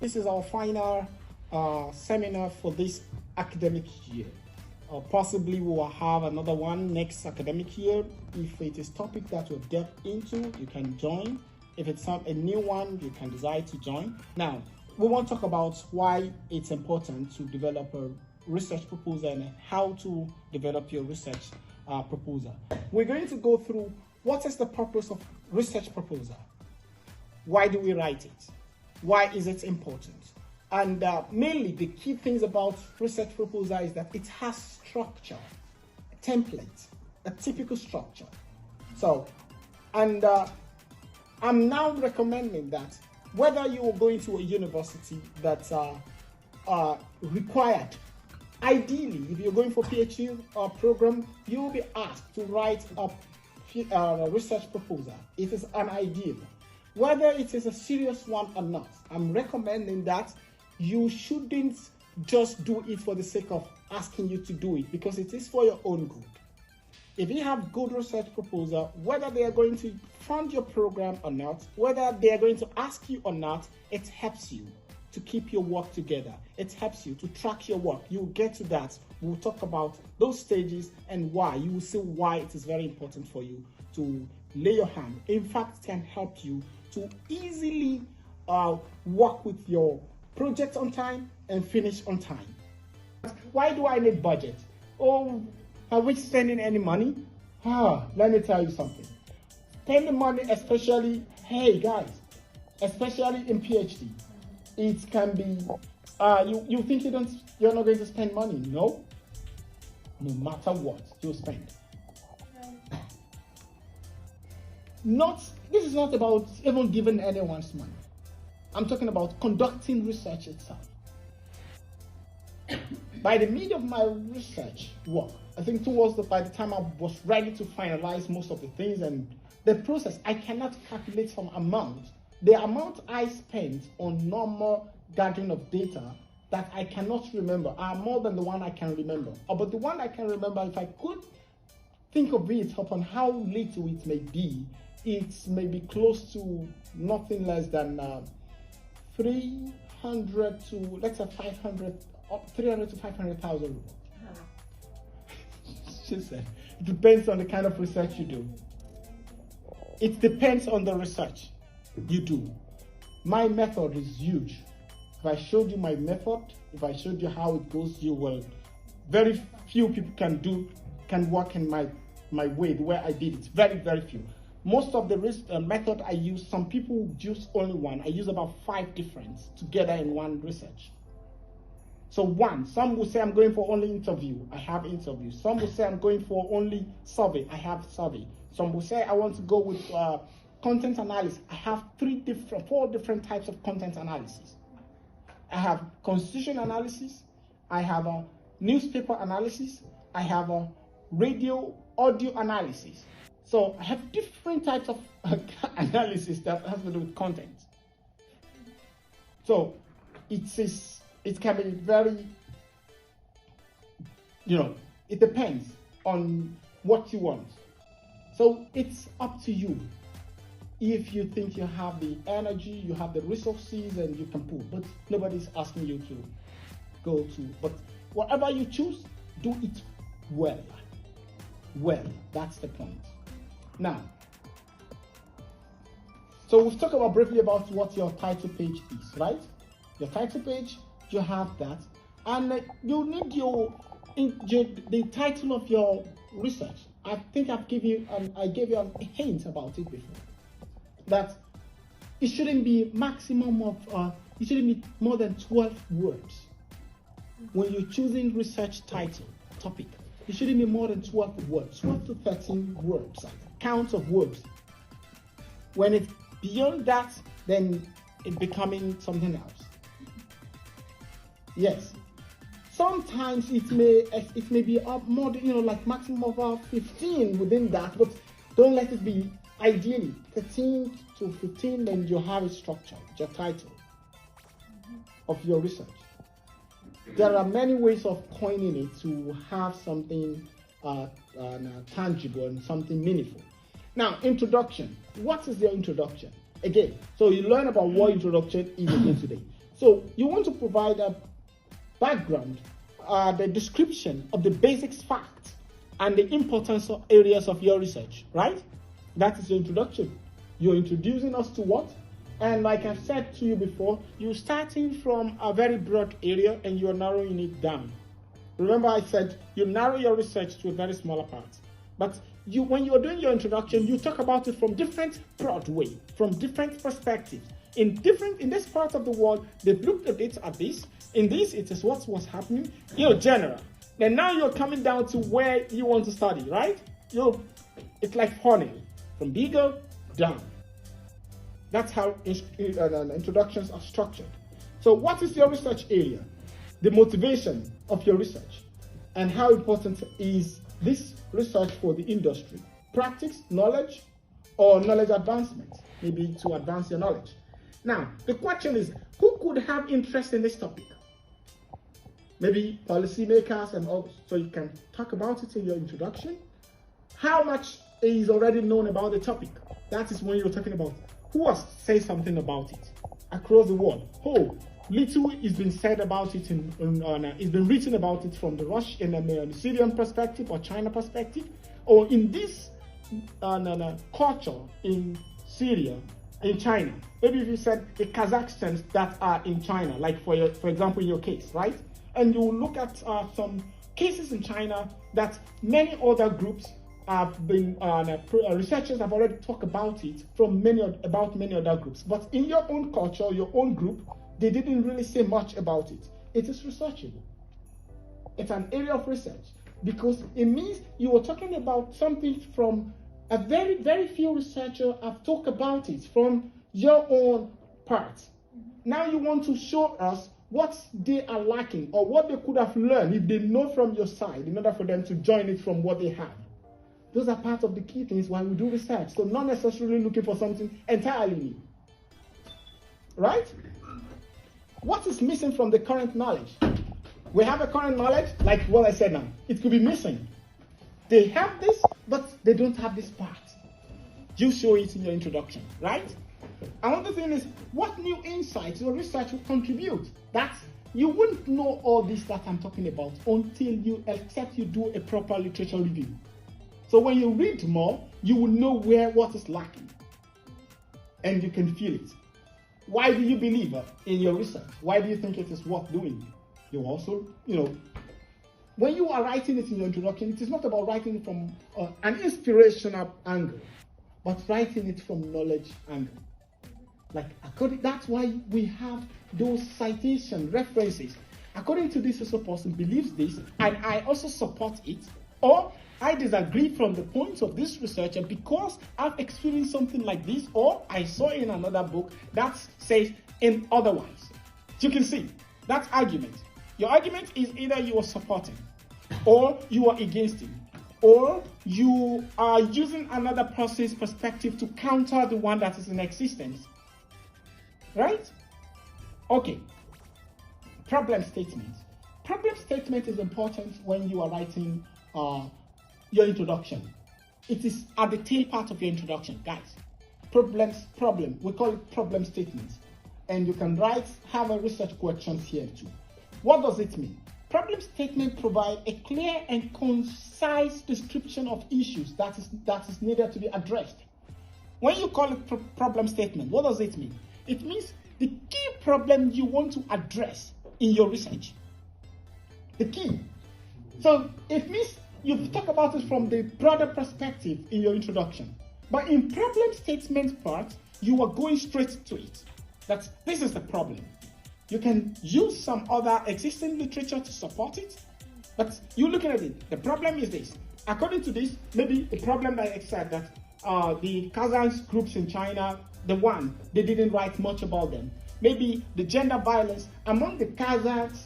This is our final seminar for this academic year. Possibly we will have another one next academic year. If it is topic that you're depth into, you can join. If it's a new one, you can decide to join. Now, we want to talk about why it's important to develop a research proposal and how to develop your research proposal. We're going to go through what is the purpose of research proposal. Why do we write it? Why is it important? And mainly the key things about research proposal is that it has structure, a template, a typical structure. So, and I'm now recommending that whether you are going to a university that's required, ideally, if you're going for PhD program, you will be asked to write a research proposal. It is an ideal. Whether it is a serious one or not, I'm recommending that you shouldn't just do it for the sake of asking you to do it, because it is for your own good. If you have good research proposal, whether they are going to fund your program or not, whether they are going to ask you or not, it helps you to keep your work together. It helps you to track your work. You'll get to that. We'll talk about those stages and why. You will see why it is very important for you to lay your hand. In fact, it can help you to easily work with your project on time and finish on time. Why do I need budget? Oh, are we spending any money? Let me tell you something. Spending money, especially, hey guys, especially in PhD, it can be, you think you're not going to spend money? No. No matter what, you'll spend. This is not about even giving anyone's money. I'm talking about conducting research itself. By the middle of my research work, I think by the time I was ready to finalize most of the things and the process, I cannot calculate some amount. The amount I spent on normal gathering of data that I cannot remember are more than the one I can remember. But the one I can remember, if I could think of it upon how little it may be, it may be close to nothing less than 300 to, let's say 500, 300 to 500,000 rubles. She said, it depends on the kind of research you do. It depends on the research you do. My method is huge. If I showed you my method, if I showed you how it goes, you will. Very few people can work in my way, the way I did it. Very, very few. Most of the method I use, some people use only one. I use about 5 different together in one research. So some will say I'm going for only interview. I have interview. Some will say I'm going for only survey. I have survey. Some will say I want to go with content analysis. I have 4 different types of content analysis. I have constitution analysis. I have a newspaper analysis. I have a radio audio analysis. So I have different types of analysis that has to do with content. So it can be very, it depends on what you want. So it's up to you. If you think you have the energy, you have the resources, and you can pull, but nobody's asking you to go to. But whatever you choose, do it well. Well, that's the point. Now, so we've talked briefly about what your title page is, right? Your title page, you have that, and you need the title of your research. I think I gave you a hint about it before. That it shouldn't be maximum of it shouldn't be more than 12 words. When you're choosing research title topic, it shouldn't be more than 12 words, 12 to 13 words, count of words. When it's beyond that, then it's becoming something else. Yes. Sometimes it may be up more, like maximum of 15 within that, but don't let it be ideally 13 to 15, then you have a structure, your title of your research. There are many ways of coining it to have something tangible and something meaningful. Now, introduction. What is your introduction? Again, so you learn about what introduction is again today. So you want to provide a background, the description of the basic facts and the importance of areas of your research, right? That is your introduction. You're introducing us to what? And like I've said to you before, you're starting from a very broad area and you're narrowing it down. Remember I said you narrow your research to a very smaller part. But when you're doing your introduction, you talk about it from different broad way, from different perspectives. In this part of the world, they've looked at it at this. In this, it is what was happening. You're general. Then now you're coming down to where you want to study, right? It's like funnel, from bigger down. That's how introductions are structured. So what is your research area? The motivation of your research. And how important is this research for the industry? Practice, knowledge, or knowledge advancement? Maybe to advance your knowledge. Now, the question is, who could have interest in this topic? Maybe policymakers and all, so you can talk about it in your introduction. How much is already known about the topic? That is when you're talking about who has said something about it across the world. Oh, little is been said about it it's been written about it from the Syrian perspective or China perspective, or in this culture in Syria, in China. Maybe if you said the Kazakhstans that are in China, like for example in your case, right? And you look at some cases in China that many other groups have been, researchers have already talked about it from many other groups. But in your own culture, your own group, they didn't really say much about it. It is researchable. It's an area of research because it means you are talking about something from a very, very few researchers have talked about it from your own part. Now you want to show us what they are lacking or what they could have learned if they know from your side in order for them to join it from what they have. Those are part of the key things why we do research. So not necessarily looking for something entirely new. Right? What is missing from the current knowledge? We have a current knowledge, like what I said now. It could be missing. They have this, but they don't have this part. You show it in your introduction, right? Another thing is, what new insights your research will contribute? You wouldn't know all this that I'm talking about except you do a proper literature review. So when you read more, you will know what is lacking. And you can feel it. Why do you believe in your research? Why do you think it is worth doing? You also, when you are writing it in your introduction, it is not about writing it from an inspirational angle, but writing it from knowledge angle. That's why we have those citation references. According to this person believes this, and I also support it, or I disagree from the point of this researcher because I've experienced something like this, or I saw in another book that says in otherwise. You can see that's argument. Your argument is either you are supporting, or you are against it, or you are using another person's perspective to counter the one that is in existence. Right? Okay. Problem statement. Problem statement is important when you are writing your introduction. It is at the tail part of your introduction, guys. Problem. We call it problem statements. And you can have a research questions here too. What does it mean? Problem statement provide a clear and concise description of issues that is needed to be addressed. When you call it problem statement, what does it mean? It means the key problem you want to address in your research. The key. So it means you talk about it from the broader perspective in your introduction. But in problem statement part, you are going straight to it. This is the problem. You can use some other existing literature to support it, but you're looking at it. The problem is this. According to this, maybe the problem that I said that the Kazakh groups in China, they didn't write much about them. Maybe the gender violence among the Kazakh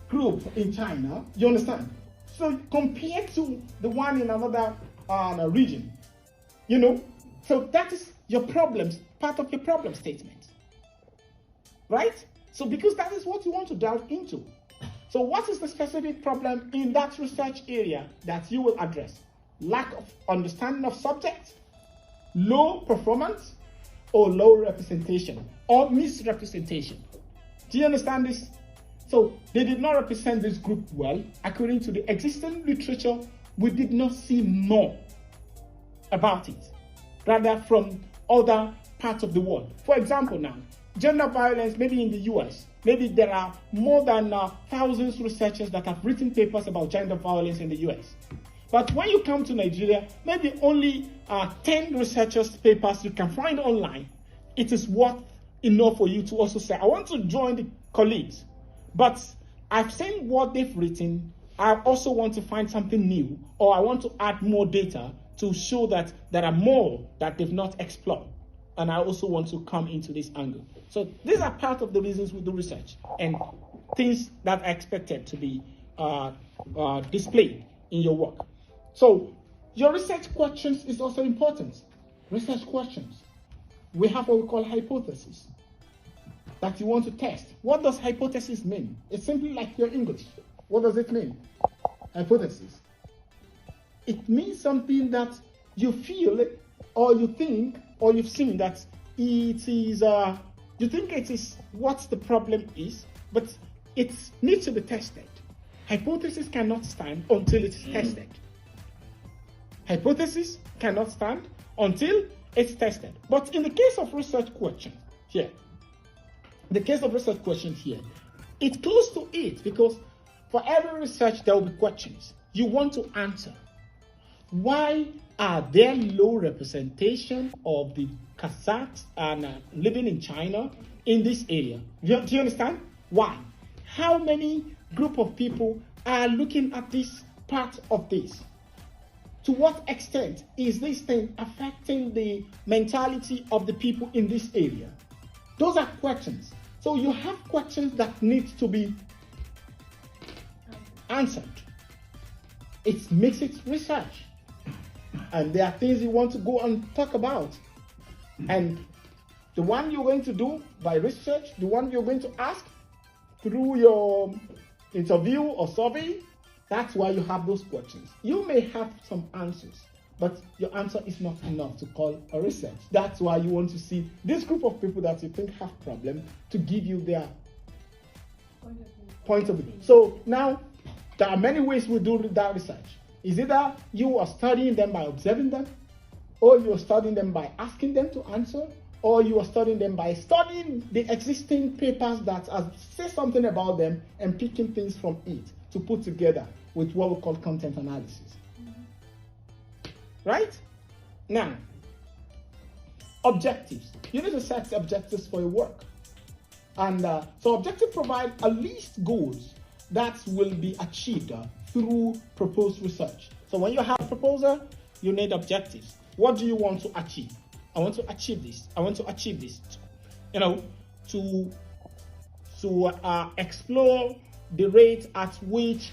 group in China, you understand? So compared to the one in another region, so that is your problems, part of your problem statement, right? So because that is what you want to delve into. So what is the specific problem in that research area that you will address? Lack of understanding of subject, low performance, or low representation, or misrepresentation. Do you understand this? So they did not represent this group well. According to the existing literature, we did not see more about it, rather from other parts of the world. For example now, gender violence, maybe in the US, maybe there are more than thousands of researchers that have written papers about gender violence in the US. But when you come to Nigeria, maybe only 10 researchers' papers you can find online. It is worth enough for you to also say, I want to join the colleagues, but I've seen what they've written. I also want to find something new, or I want to add more data to show that there are more that they've not explored. And I also want to come into this angle. So these are part of the reasons we do research and things that are expected to be displayed in your work. So your research questions is also important. Research questions. We have what we call hypothesis that you want to test. What does hypothesis mean? It's simply like your English. What does it mean? Hypothesis. It means something that you feel or you think or you've seen that it is, you think it is what the problem is, but it needs to be tested. Hypothesis cannot stand until it's tested. Hypothesis cannot stand until it's tested. But in the case of research question here, it's close to it because for every research there will be questions. You want to answer. Why are there low representation of the Kazakhs and living in China in this area? Do you understand? Why? How many group of people are looking at this part of this? To what extent is this thing affecting the mentality of the people in this area? Those are questions. So you have questions that need to be answered. It makes it research. And there are things you want to go and talk about. And the one you're going to do by research, the one you're going to ask through your interview or survey, that's why you have those questions. You may have some answers, but your answer is not enough to call a research. That's why you want to see this group of people that you think have problem to give you their point of view. So now, there are many ways we do that research. Is either you are studying them by observing them, or you are studying them by asking them to answer, or you are studying them by studying the existing papers that say something about them and picking things from it to put together with what we call content analysis. Right? Now, objectives. You need to set objectives for your work. And so objectives provide a list goals that will be achieved through proposed research. So when you have a proposal, you need objectives. What do you want to achieve? I want to achieve this. I want to achieve this. You know, to explore the rate at which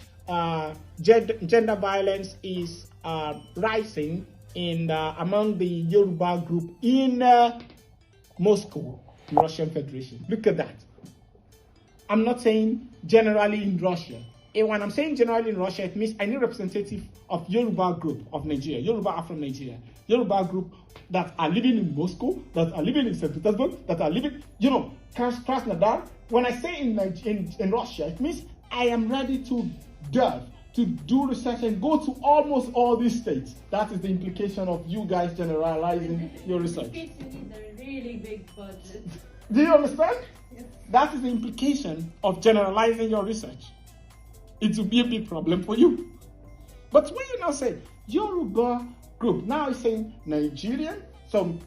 gender violence is rising in among the Yoruba group in Moscow, Russian Federation. Look at that. I'm not saying generally in Russia. And when I'm saying generally in Russia, it means I need representative of Yoruba group of Nigeria, Yoruba are from Nigeria, Yoruba group that are living in Moscow, that are living in St. Petersburg, that are living, you know, Krasnodar. When I say in Russia, it means I am ready to delve, to do research and go to almost all these states. That is the implication of you guys generalizing your research. Fits in the really big budget. Do you understand? Yes. That is the implication of generalizing your research. It will be a big problem for you. But when you now say Yoruba group, now it's saying Nigerian. So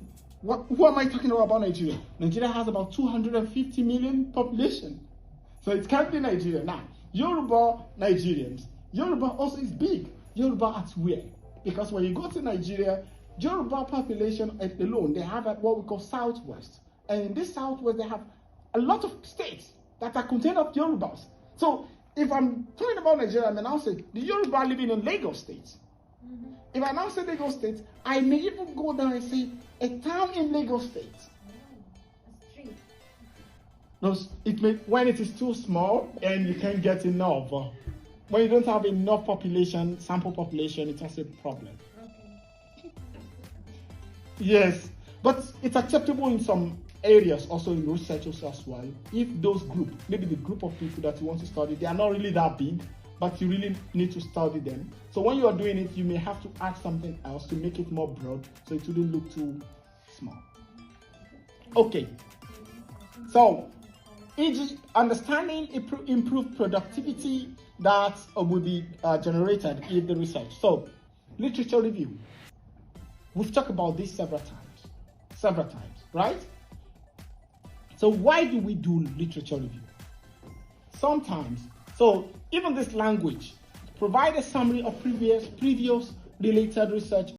who am I talking about Nigeria? Nigeria has about 250 million population. So it can't be Nigeria. Now, Yoruba Nigerians. Yoruba also is big. Yoruba at where? Because when you go to Nigeria, Yoruba population alone, they have what we call Southwest. And in this Southwest, they have a lot of states that are contained of Yorubas. So if I'm talking about Nigeria, I may now say the Yoruba living in Lagos State. Mm-hmm. If I now say Lagos State, I may even go down and say a town in Lagos State. A street. No, it may, when it is too small and you can't get enough. When you don't have enough population, sample population, it's also a problem. Okay. Yes, but it's acceptable in some areas also in researchers as well. If those group, maybe the group of people that you want to study, they are not really that big, but you really need to study them. So when you are doing it, you may have to add something else to make it more broad, so it wouldn't look too small. Okay, so it's understanding improved productivity that will be generated in the research. So literature review, we've talked about this several times, right? So why do we do literature review? Sometimes, so even this language, provide a summary of previous related research